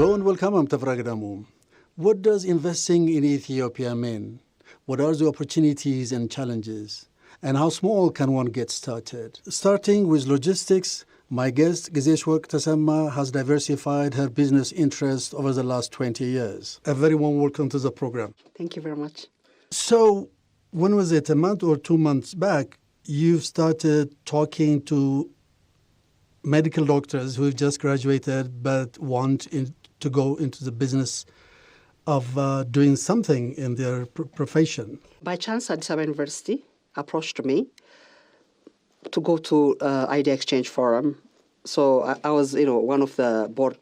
Hello and welcome, I'm Tafragadamu. What does investing in Ethiopia mean? What are the opportunities and challenges? And how small can one get started? Starting with logistics, my guest, Gizeshwork Tessema, has diversified her business interests over the last 20 years. A very warm welcome to the program. Thank you very much. So, when was it, a month or 2 months back, you started talking to medical doctors who have just graduated but want to go into the business of doing something in their profession. By chance, Addis Ababa University approached me to go to Idea Exchange Forum. So I was, one of the board.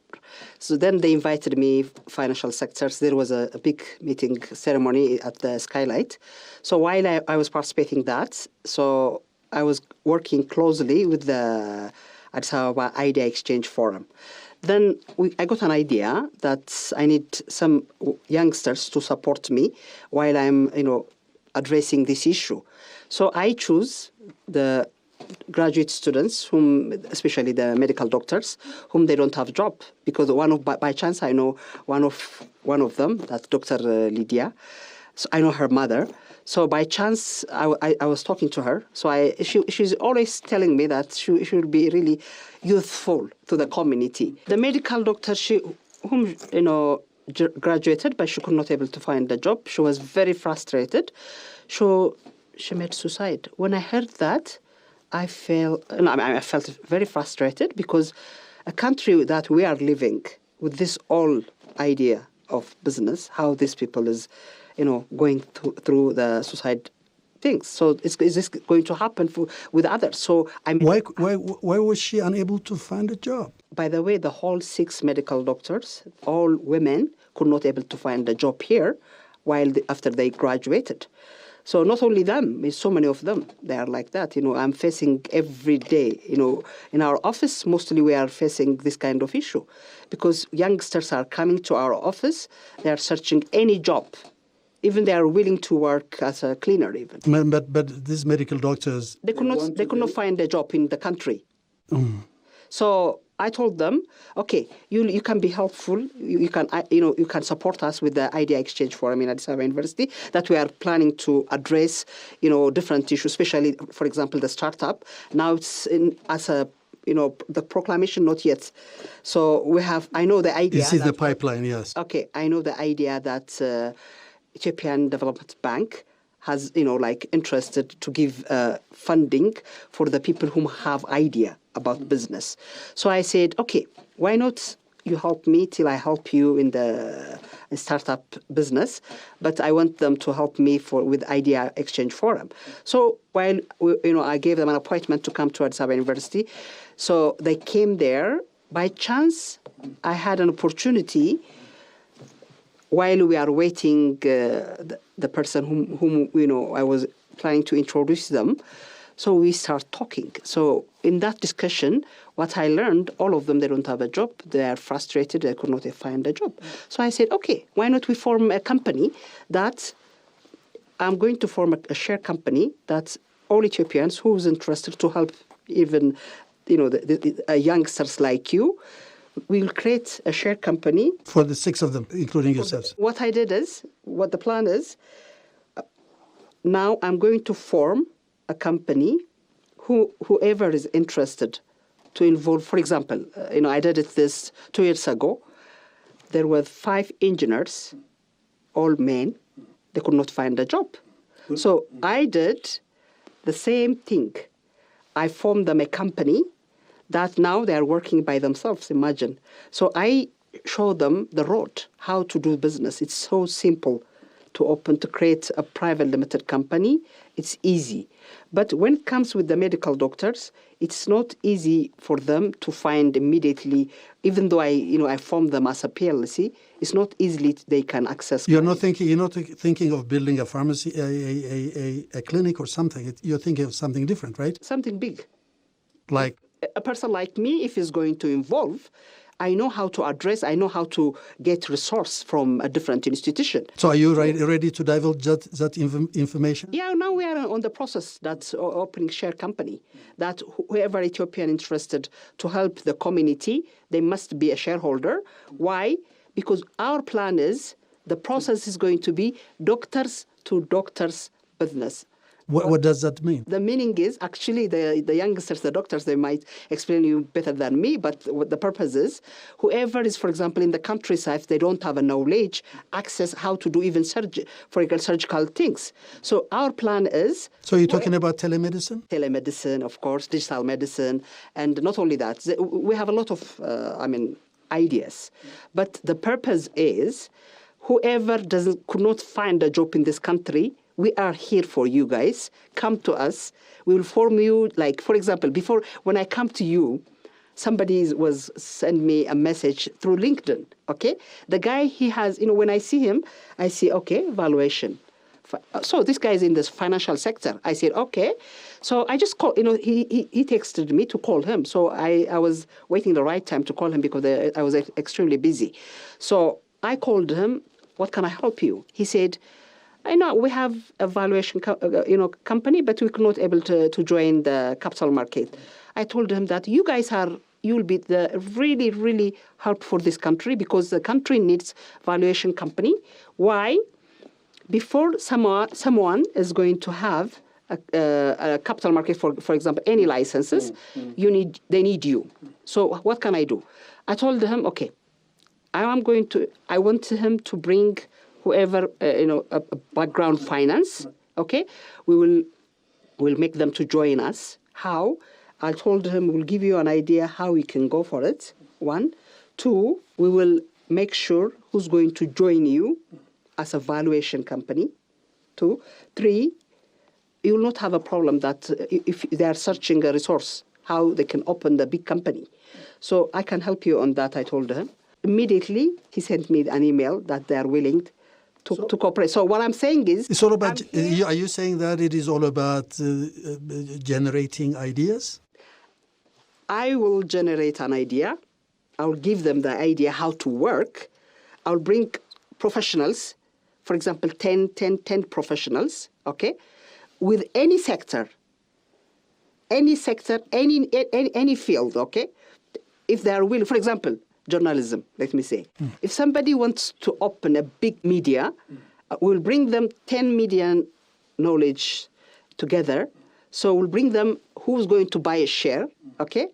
So then they invited me, financial sectors. There was a big meeting ceremony at the Skylight. So while I was participating in that, so I was working closely with the Addis Ababa Idea Exchange Forum. Then I got an idea that I need some youngsters to support me while I'm, addressing this issue. So I choose the graduate students, whom, especially the medical doctors, whom they don't have a job, because by chance I know one of them, that's Dr. Lydia. So I know her mother. So by chance I was talking to her. So she's always telling me that she will be really youthful to the community. The medical doctor, whom graduated, but she could not able to find a job. She was very frustrated. So she made suicide. When I heard that, I felt very frustrated, because a country that we are living with this old idea of business, how these people is, going through the suicide things. So is this going to happen with others? So Why was she unable to find a job? By the way, the whole 6 medical doctors, all women, could not able to find a job here after they graduated. So not only them, so many of them, they are like that. I'm facing every day, in our office, mostly we are facing this kind of issue, because youngsters are coming to our office, they are searching any job. Even they are willing to work as a cleaner even. But these medical doctors... They could not find a job in the country. So I told them, okay, you can be helpful. You can support us with the Idea Exchange Forum in Addis Ababa University, that we are planning to address, different issues, especially, for example, the startup. Now it's the proclamation, not yet. So I know the idea. This is the pipeline, yes. Okay, I know the idea that Ethiopian Development Bank has, interested to give funding for the people who have idea about business. So I said, okay, why not you help me till I help you in the startup business, but I want them to help me with Idea Exchange Forum. So while, I gave them an appointment to come to Addis Ababa University, so they came there. By chance, I had an opportunity while we are waiting the person whom I was planning to introduce them. So we start talking. So in that discussion, what I learned, all of them, they don't have a job. They are frustrated. They could not find a job. So I said, okay, why not we form a company that I'm going to form a share company that all Ethiopians who's interested to help even, the youngsters like you, we'll create a share company. For the 6 of them, including yourselves. What the plan is, now I'm going to form a company, whoever is interested to involve. For example, I did this 2 years ago. There were 5 engineers, all men. They could not find a job. So I did the same thing. I formed them a company that now they are working by themselves, imagine. So I showed them the road, how to do business. It's so simple to create a private limited company. It's easy. But when it comes with the medical doctors, it's not easy for them to find immediately, even though I formed them as a PLC, it's not easily they can access. You're not thinking of building a pharmacy, a clinic or something. You're thinking of something different, right? Something big. Like? A person like me, if he's going to involve, I know how to address, I know how to get resource from a different institution. So are you ready to divulge that information? Yeah, now we are on the process that's opening share company, that whoever Ethiopian interested to help the community, they must be a shareholder. Why? Because our plan is, the process is going to be doctors to doctors business. What does that mean? The meaning is, actually, the youngsters, the doctors, they might explain you better than me, but what the purpose is, whoever is, for example, in the countryside, they don't have a knowledge, access how to do even surgical things. So our plan is... So you're talking about telemedicine? Telemedicine, of course, digital medicine, and not only that, we have a lot of, ideas. But the purpose is, whoever could not find a job in this country, we are here for you guys. Come to us. We will form you, like, for example, before, when I come to you, somebody was send me a message through LinkedIn, okay? The guy, he has, when I see him, I see, okay, valuation. So this guy is in this financial sector. I said, okay. So I just called, he texted me to call him. So I was waiting the right time to call him because I was extremely busy. So I called him, what can I help you? He said, I know we have a valuation company, but we could not able to join the capital market. I told him that you guys you'll be the really, really help for this country because the country needs valuation company. Why? Before someone is going to have a capital market, for example, any licenses, they need you. So what can I do? I told him, okay, I want him to bring whoever, a background finance, okay? We'll make them to join us. How? I told him we'll give you an idea how we can go for it, 1. 2, we will make sure who's going to join you as a valuation company, 2. 3, you will not have a problem that if they are searching a resource, how they can open the big company. So I can help you on that, I told him. Immediately, he sent me an email that they are willing to cooperate. So what I'm saying is... It's all about... Are you saying that it is all about generating ideas? I will generate an idea. I'll give them the idea how to work. I'll bring professionals, for example, 10 professionals, okay, with any sector, any field, okay? If they are willing, for example, journalism, let me say. If somebody wants to open a big media, we'll bring them 10 media knowledge together. So we'll bring them who's going to buy a share, okay,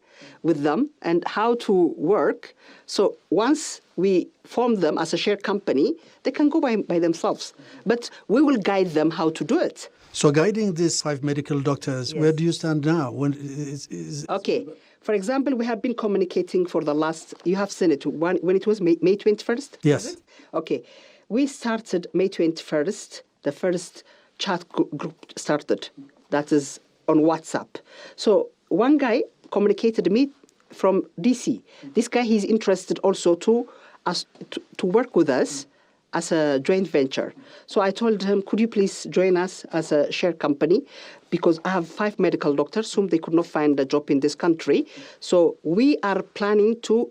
with them and how to work. So once we form them as a share company, they can go by themselves. But we will guide them how to do it. So guiding these 5 medical doctors, yes. Where do you stand now? Okay. For example, we have been communicating for the last, you have seen it, when it was May 21st? Yes. Okay. We started May 21st, the first chat group started, that is on WhatsApp. So one guy communicated me from DC. This guy, he's interested also to work with us as a joint venture. So I told him, could you please join us as a share company? Because I have 5 medical doctors whom they could not find a job in this country. So we are planning to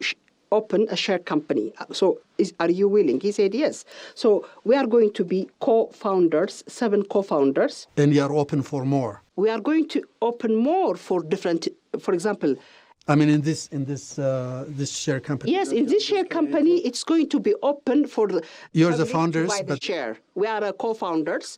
open a share company. So are you willing? He said yes. So we are going to be co-founders, 7 co-founders. And you are open for more? We are going to open more for different, for example, I mean, in this share company. Yes, in this share company, it's going to be open for the. You're the founders, but share. We are co-founders,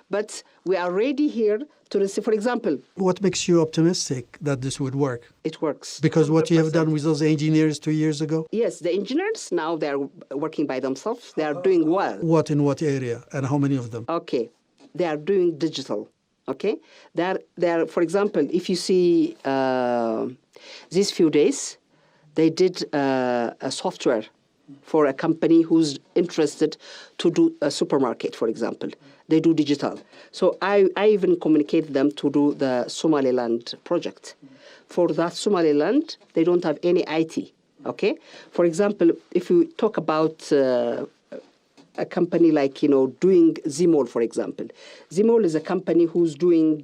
but we are ready here to receive. For example, what makes you optimistic that this would work? It works because 100%. What you have done with those engineers 2 years ago. Yes, the engineers now they are working by themselves. They are doing well. What in what area and how many of them? Okay, they are doing digital. Okay, they are. For example, if you see. These few days, they did a software for a company who's interested to do a supermarket, for example. They do digital. So I even communicated them to do the Somaliland project. For that Somaliland, they don't have any IT, okay? For example, if you talk about a company like, doing Zmol, for example. Zmol is a company who's doing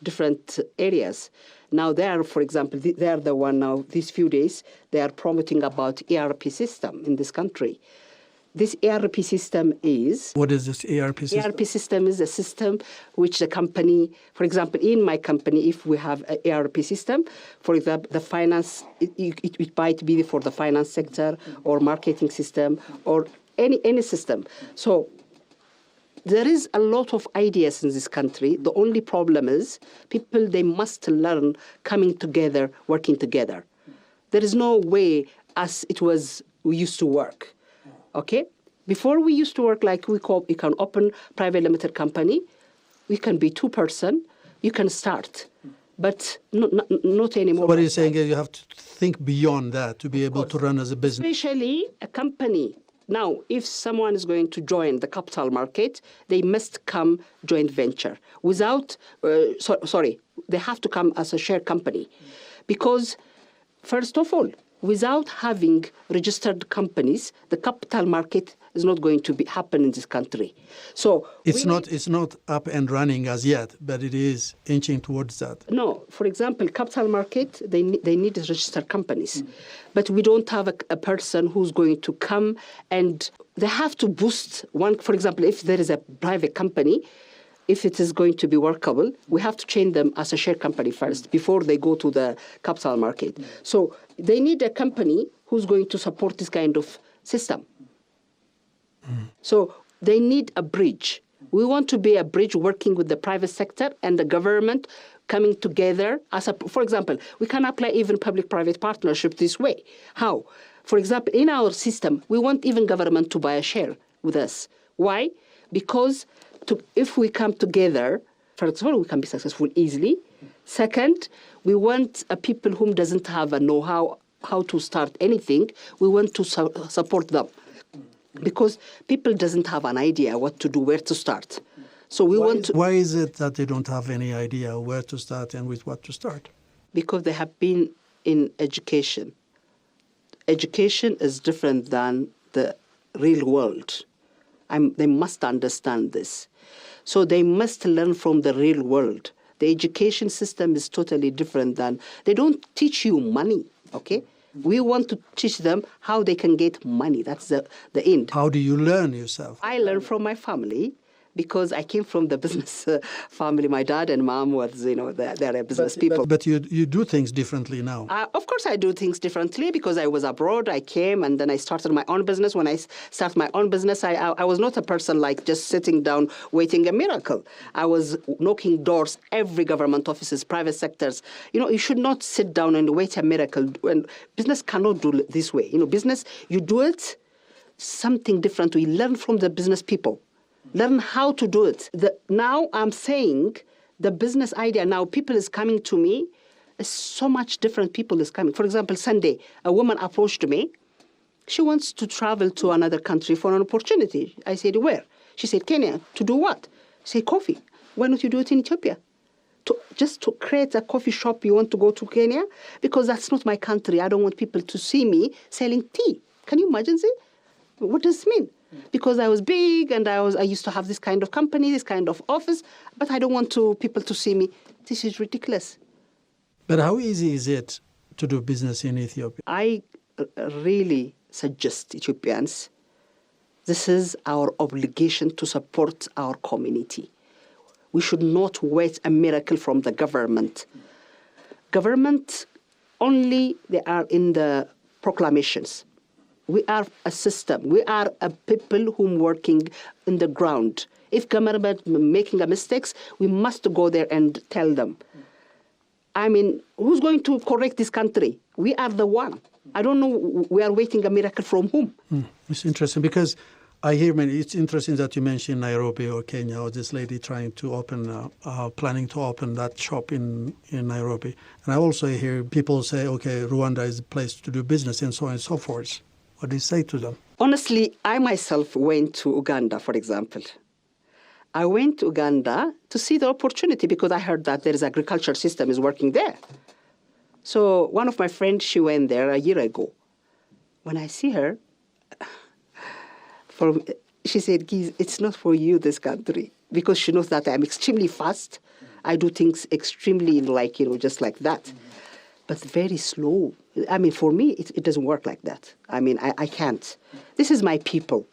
different areas. Now they are, for example, they are the one now, these few days, they are promoting about ERP system in this country. This ERP system is... What is this ERP system? ERP system is a system which the company, for example, in my company, if we have an ERP system, for example, the finance, it might be for the finance sector or marketing system or any system. So there is a lot of ideas in this country. The only problem is people, they must learn coming together, working together. There is no way as we used to work. Okay? Before we used to work like you can open private limited company, we can be 2-person, you can start, but not anymore. So what are you saying is you have to think beyond that to be able to run as a business? Especially a company. Now, if someone is going to join the capital market, they must come joint venture. Without, they have to come as a share company. Because, first of all, without having registered companies, the capital market is not going to happen in this country. So it's not up and running as yet, but it is inching towards that. No, for example, capital market, they need registered companies. But we don't have a person who's going to come, and they have to boost one. For example, if there is a private company, if it is going to be workable, we have to change them as a share company first before they go to the capital market. So they need a company who's going to support this kind of system. So they need a bridge. We want to be a bridge working with the private sector and the government coming together. For example, we can apply even public-private partnership this way. How? For example, in our system, we want even government to buy a share with us. Why? Because if we come together, first of all, we can be successful easily. Second, we want people who doesn't have a know-how how to start anything. We want to support them. Because people doesn't have an idea what to do, where to start. So Why is it that they don't have any idea where to start and with what to start? Because they have been in education. Education is different than the real world. They must understand this. So they must learn from the real world. The education system is totally different than... They don't teach you money, okay? We want to teach them how they can get money. That's the end. How do you learn yourself? I learn from my family because I came from the business family. My dad and mom was, they're business people. But you do things differently now. Of course I do things differently because I was abroad. I came and then I started my own business. When I started my own business, I was not a person like just sitting down waiting a miracle. I was knocking doors, every government offices, private sectors. You should not sit down and wait a miracle. And business cannot do it this way. Business, you do it something different. We learn from the business people. Learn how to do it. Now I'm saying the business idea, now people is coming to me, so much different people is coming. For example, Sunday, a woman approached me. She wants to travel to another country for an opportunity. I said, where? She said, Kenya. To do what? I said, coffee. Why don't you do it in Ethiopia? Just to create a coffee shop, you want to go to Kenya? Because that's not my country. I don't want people to see me selling tea. Can you imagine this? What does this mean? Because I was big and I used to have this kind of company, this kind of office, but I don't want people to see me. This is ridiculous. But how easy is it to do business in Ethiopia? I really suggest Ethiopians, this is our obligation to support our community. We should not wait a miracle from the government. Government, only they are in the proclamations. We are a system. We are a people who are working in the ground. If government making a mistakes, we must go there and tell them. Who's going to correct this country? We are the one. I don't know, we are waiting a miracle from whom? It's interesting because I hear it's interesting that you mentioned Nairobi or Kenya or this lady trying to open, planning to open that shop in Nairobi. And I also hear people say, okay, Rwanda is the place to do business and so on and so forth. What do you say to them? Honestly, I myself went to Uganda, for example. I went to Uganda to see the opportunity because I heard that there is agriculture system is working there. So one of my friends, she went there a year ago. When I see her, she said, Giz, it's not for you, this country, because she knows that I'm extremely fast. I do things extremely just like that, but very slow. I mean, for me, it doesn't work like that. I mean, I can't. This is my people.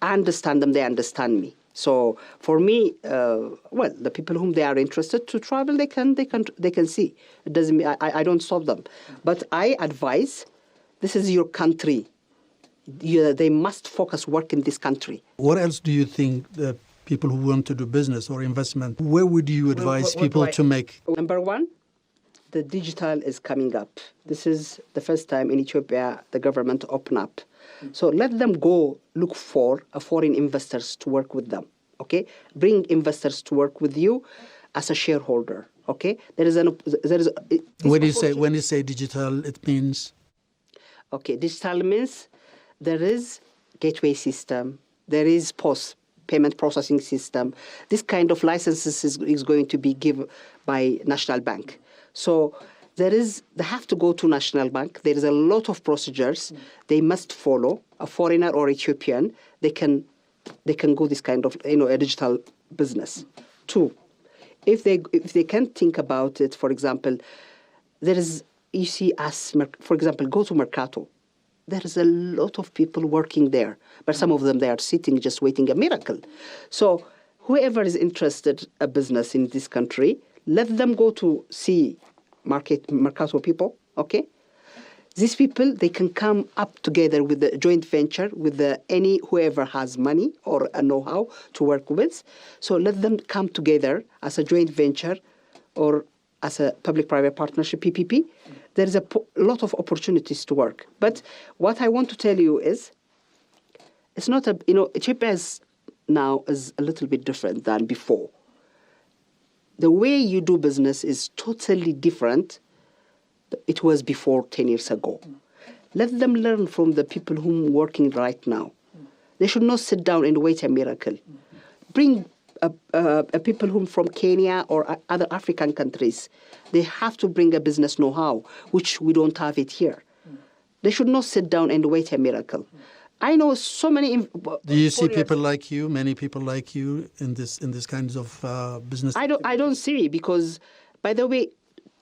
I understand them, they understand me. So for me, the people whom they are interested to travel, they can see. It doesn't mean I don't stop them, but I advise, this is your country. They must focus work in this country. What else do you think the people who want to do business or investment, where would you advise people to make? Number one, the digital is coming up. This is the first time in Ethiopia the government open up. So let them go look for foreign investors to work with them, okay? Bring investors to work with you as a shareholder, okay? When you say digital, it means? Okay, digital means there is gateway system, there is payment processing system. This kind of licenses is going to be given by National Bank. So they have to go to National Bank. There is a lot of procedures they must follow. A foreigner or Ethiopian, they can go this kind of a digital business. Two, if they can think about it, for example, you see us, for example, go to Mercato. There is a lot of people working there, but some of them, they are sitting just waiting a miracle. So whoever is interested a business in this country, let them go to see Mercato people, okay? These people, they can come up together with the joint venture with whoever has money or a know-how to work with. So let them come together as a joint venture or as a public-private partnership, PPP. There is a lot of opportunities to work. But what I want to tell you is, it's not Ethiopia now is a little bit different than before. The way you do business is totally different. It was before 10 years ago. Let them learn from the people who are working right now. They should not sit down and wait a miracle. Bring people who from Kenya or other African countries. They have to bring a business know-how, which we don't have it here. They should not sit down and wait a miracle. I know so many. Do you see people like you, many people like you in this kinds of business? I don't see, because, by the way,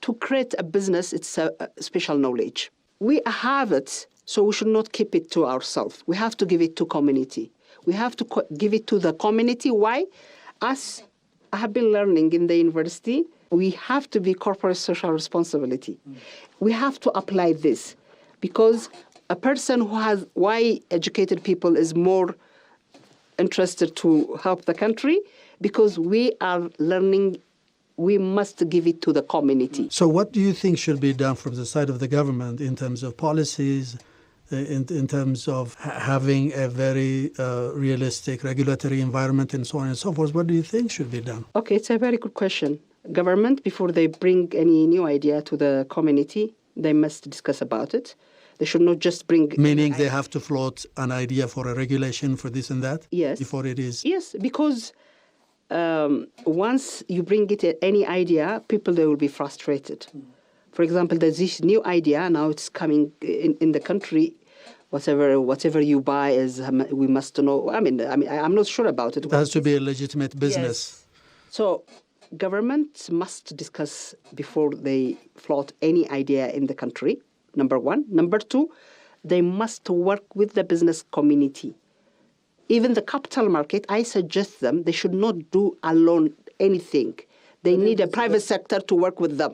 to create a business, it's a special knowledge. We have it, so we should not keep it to ourselves. We have to give it to community. We have to give it to the community. Why? As I have been learning in the university, we have to be corporate social responsibility. We have to apply this, because a person who has educated people is more interested to help the country, because we are learning. We must give it to the community. So what do you think should be done from the side of the government in terms of policies, in terms of having a very realistic regulatory environment and so on and so forth? What do you think should be done? Okay, it's a very good question. Government, before they bring any new idea to the community, they must discuss about it. They should not just bring... Meaning they have to float an idea for a regulation for this and that? Yes. Before it is... Yes, because... once you bring any idea, people, they will be frustrated. For example, there's this new idea, now it's coming in the country, whatever you buy is, we must know. I mean, I'm not sure about it. It has to be a legitimate business. Yes. So government must discuss before they float any idea in the country, number one. Number two, they must work with the business community. Even the capital market, I suggest them, they should not do alone anything. They need a private sector to work with them.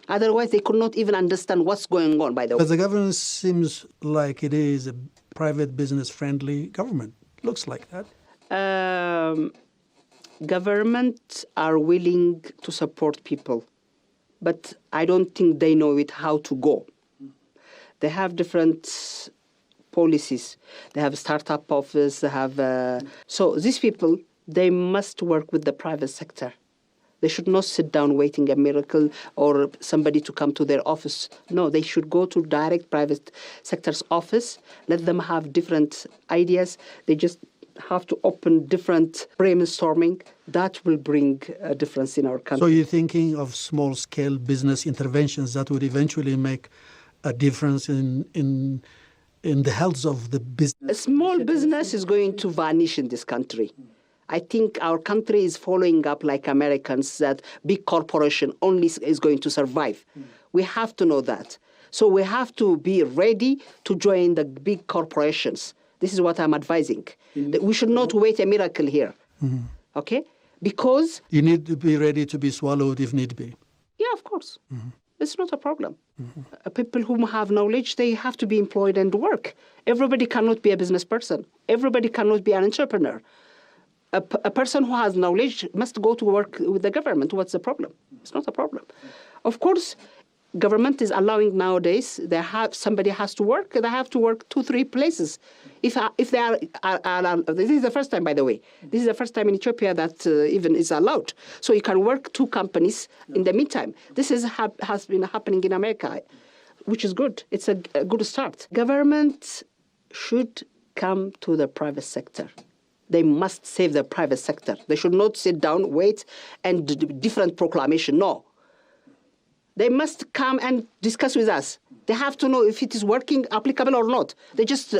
Otherwise, they could not even understand what's going on, by the way. But the government seems like it is a private business-friendly government. Looks like that. Government are willing to support people, but I don't think they know how to go. They have different policies. They have a startup office. They have so these people, they must work with the private sector. They should not sit down waiting a miracle or somebody to come to their office. No, they should go to direct private sector's office. Let them have different ideas. They just have to open different brainstorming. That will bring a difference in our country. So you're thinking of small-scale business interventions that would eventually make a difference in in the health of the A business? small business is going to vanish in this country. I think our country is following up like Americans, that big corporation only is going to survive. We have to know that. So we have to be ready to join the big corporations. This is what I'm advising. That we should not wait a miracle here. Okay? Because... You need to be ready to be swallowed if need be. Yeah, of course. It's not a problem. People who have knowledge, they have to be employed and work. Everybody cannot be a business person. Everybody cannot be an entrepreneur. A person who has knowledge must go to work with the government. What's the problem? It's not a problem. Of course, government is allowing nowadays, somebody has to work, they have to work 2-3 places. If they are this is the first time, by the way. This is the first time in Ethiopia that even is allowed. So you can work 2 companies in the meantime. This has been happening in America, which is good. It's a good start. Government should come to the private sector. They must save the private sector. They should not sit down, wait, and different proclamation. No. They must come and discuss with us. They have to know if it is working, applicable or not. They just,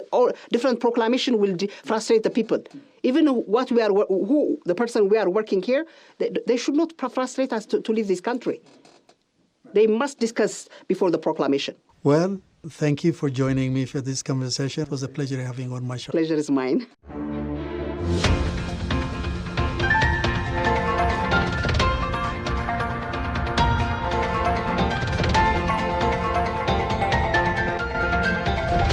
different proclamation will frustrate the people. Even the person we are working here, they should not frustrate us to leave this country. They must discuss before the proclamation. Well, thank you for joining me for this conversation. It was a pleasure having you on my show. Pleasure is mine.